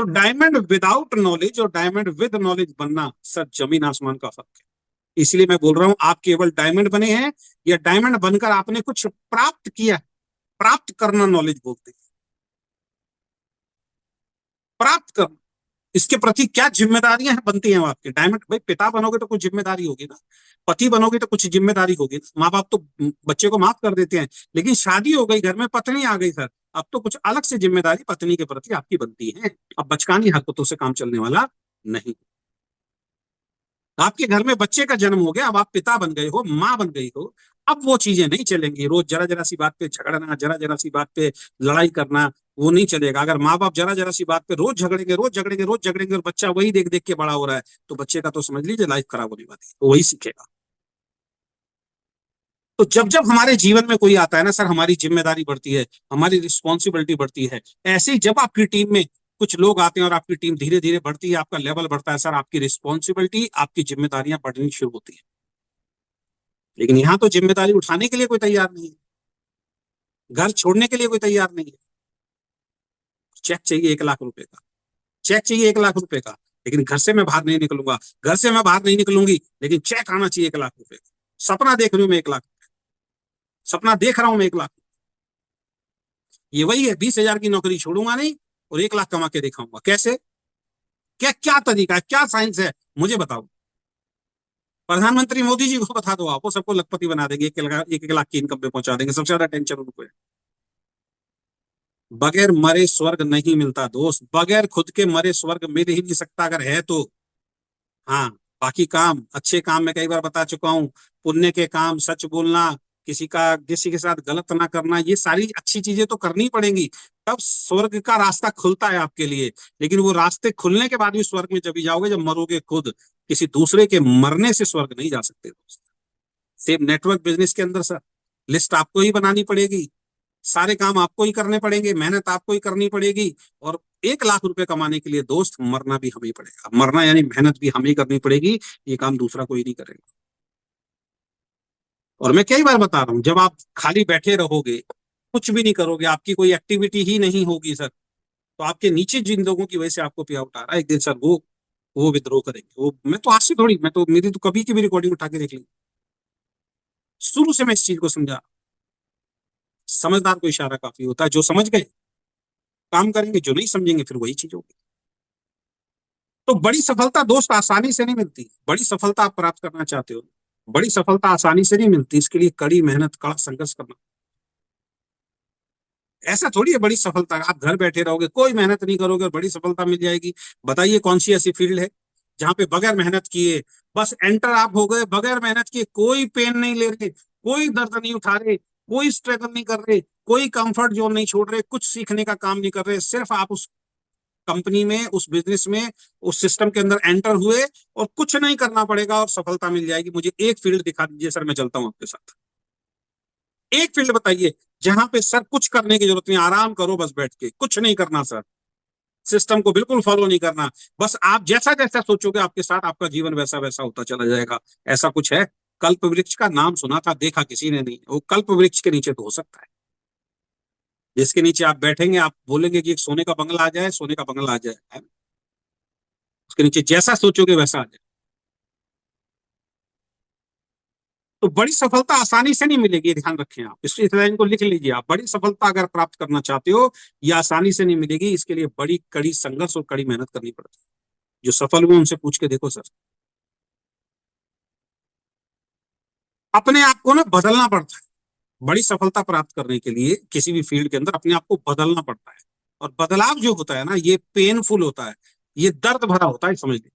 तो diamond without knowledge और diamond with knowledge बनना सर जमीन आसमान का फर्क है। इसलिए मैं बोल रहा हूं, आप केवल डायमंड बने हैं या डायमंड बनकर आपने कुछ प्राप्त किया। प्राप्त करना नॉलेज बोलते हैं, प्राप्त करना। इसके प्रति क्या जिम्मेदारियां बनती हैं आपके। डायमंड भाई, पिता बनोगे तो कुछ जिम्मेदारी होगी ना, पति बनोगे तो कुछ जिम्मेदारी होगी। माँ बाप तो बच्चे को माफ कर देते हैं, लेकिन शादी हो गई, घर में पत्नी आ गई सर, अब तो कुछ अलग से जिम्मेदारी पत्नी के प्रति आपकी बनती है। अब बचकानी हरकतों से काम चलने वाला नहीं। आपके घर में बच्चे का जन्म हो गया, अब आप पिता बन गए हो, माँ बन गई हो, अब वो चीजें नहीं चलेंगी। रोज जरा जरा सी बात पे झगड़ना, जरा जरा सी बात पे लड़ाई करना, वो नहीं चलेगा। अगर माँ बाप जरा जरा सी बात पे रोज झगड़ेंगे, रोज झगड़ेंगे, रोज झगड़ेंगे, और बच्चा वही देख देख के बड़ा हो रहा है, तो बच्चे का तो समझ लीजिए लाइफ खराब होने वाली है, तो वही सीखेगा। तो जब जब हमारे जीवन में कोई आता है ना सर, हमारी जिम्मेदारी बढ़ती है, हमारी रिस्पॉन्सिबिलिटी बढ़ती है। ऐसे ही जब आपकी टीम में कुछ लोग आते हैं और आपकी टीम धीरे धीरे बढ़ती है, आपका लेवल बढ़ता है सर, आपकी रिस्पॉन्सिबिलिटी, आपकी जिम्मेदारियां बढ़नी शुरू होती है। लेकिन यहाँ तो जिम्मेदारी उठाने के लिए कोई तैयार नहीं है, घर छोड़ने के लिए कोई तैयार नहीं है। चेक चाहिए 1 लाख रुपए का, चेक चाहिए 1 लाख रुपए का, लेकिन घर से मैं बाहर नहीं निकलूंगा, घर से मैं बाहर नहीं निकलूंगी, लेकिन चेक आना चाहिए 1 लाख रुपए का। सपना देख रही हूँ मैं 1 लाख, सपना देख रहा हूं मैं 1 लाख। ये वही है, 20,000 की नौकरी छोड़ूंगा नहीं और 1 लाख कमा के दिखाऊंगा। कैसे, क्या क्या तरीका है, क्या साइंस है, मुझे बताओ। प्रधानमंत्री मोदी जी को बता दो, आप वो सबको लखपति बना देंगे, 1 लाख की इनकम पे पहुंचा देंगे। सबसे ज्यादा टेंशन उनको है। बगैर मरे स्वर्ग नहीं मिलता दोस्त, बगैर खुद के मरे स्वर्ग मिल ही नहीं सकता, अगर है तो। हाँ, बाकी काम, अच्छे काम मैं कई बार बता चुका हूँ, पुण्य के काम, सच बोलना, किसी के साथ गलत ना करना, ये सारी अच्छी चीजें तो करनी पड़ेंगी, तब स्वर्ग का रास्ता खुलता है आपके लिए। लेकिन वो रास्ते खुलने के बाद भी स्वर्ग में जब भी जाओगे, जब मरोगे खुद, किसी दूसरे के मरने से स्वर्ग नहीं जा सकते दोस्त। सेम नेटवर्क बिजनेस के अंदर सर, लिस्ट आपको ही बनानी पड़ेगी, सारे काम आपको ही करने पड़ेंगे, मेहनत आपको ही करनी पड़ेगी। और 1 लाख रुपए कमाने के लिए दोस्त मरना भी हमें ही पड़ेगा, मरना यानी मेहनत भी हमें ही करनी पड़ेगी, ये काम दूसरा कोई नहीं करेगा। और मैं कई बार बता रहा हूं, जब आप खाली बैठे रहोगे, कुछ भी नहीं करोगे, आपकी कोई एक्टिविटी ही नहीं होगी सर, तो आपके नीचे जिन लोगों की वजह से आपको पे आउट आ रहा है, एक दिन सर वो विद्रोह करेंगे। वो मैं तो आज से थोड़ी, मैं तो मेरी तो कभी की भी रिकॉर्डिंग उठा के देख ली। शुरू से मैं इस चीज को समझा, समझदार को इशारा काफी होता है। जो समझ गए काम करेंगे, जो नहीं समझेंगे फिर वही चीज होगी। तो बड़ी सफलता दोस्त आसानी से नहीं मिलती। बड़ी सफलता आप प्राप्त करना चाहते हो, बड़ी सफलता आसानी से नहीं मिलती, इसके लिए कड़ी मेहनत, कड़ा संघर्ष करना। ऐसा थोड़ी है बड़ी सफलता आप घर बैठे रहोगे, कोई मेहनत नहीं करोगे और बड़ी सफलता मिल जाएगी। बताइए कौन सी ऐसी फील्ड है जहां पे बगैर मेहनत किए बस एंटर आप हो गए, बगैर मेहनत किए, कोई पेन नहीं ले रहे, कोई दर्द नहीं उठा रहे, कोई स्ट्रगल नहीं कर रहे, कोई कंफर्ट जोन नहीं छोड़ रहे, कुछ सीखने का काम नहीं कर रहे, सिर्फ आप उस कंपनी में, उस बिजनेस में, उस सिस्टम के अंदर एंटर हुए और कुछ नहीं करना पड़ेगा और सफलता मिल जाएगी। मुझे एक फील्ड दिखा दीजिए सर, मैं चलता हूं आपके साथ। एक फील्ड बताइए जहां पे सर कुछ करने की जरूरत नहीं, आराम करो बस बैठ के, कुछ नहीं करना सर, सिस्टम को बिल्कुल फॉलो नहीं करना, बस आप जैसा जैसा सोचोगे आपके साथ आपका जीवन वैसा वैसा होता चला जाएगा। ऐसा कुछ है? कल्प वृक्ष का नाम सुना था, देखा किसी ने नहीं। वो कल्प वृक्ष के नीचे तो हो सकता है, जिसके नीचे आप बैठेंगे, आप बोलेंगे कि एक सोने का बंगला आ जाए, सोने का बंगला आ जाए, है? उसके नीचे जैसा सोचोगे वैसा आ जाए। तो बड़ी सफलता आसानी से नहीं मिलेगी, ध्यान रखें आप, इस लाइन को लिख लीजिए आप। बड़ी सफलता अगर प्राप्त करना चाहते हो, यह आसानी से नहीं मिलेगी, इसके लिए बड़ी कड़ी संघर्ष और कड़ी मेहनत करनी पड़ती है। जो सफल हुए उनसे पूछ के देखो सर। अपने आप को ना बदलना पड़ता है, बड़ी सफलता प्राप्त करने के लिए किसी भी फील्ड के अंदर अपने आप को बदलना पड़ता है। और बदलाव जो होता है ना, ये पेनफुल होता है, ये दर्द भरा होता है, समझ लीजिए।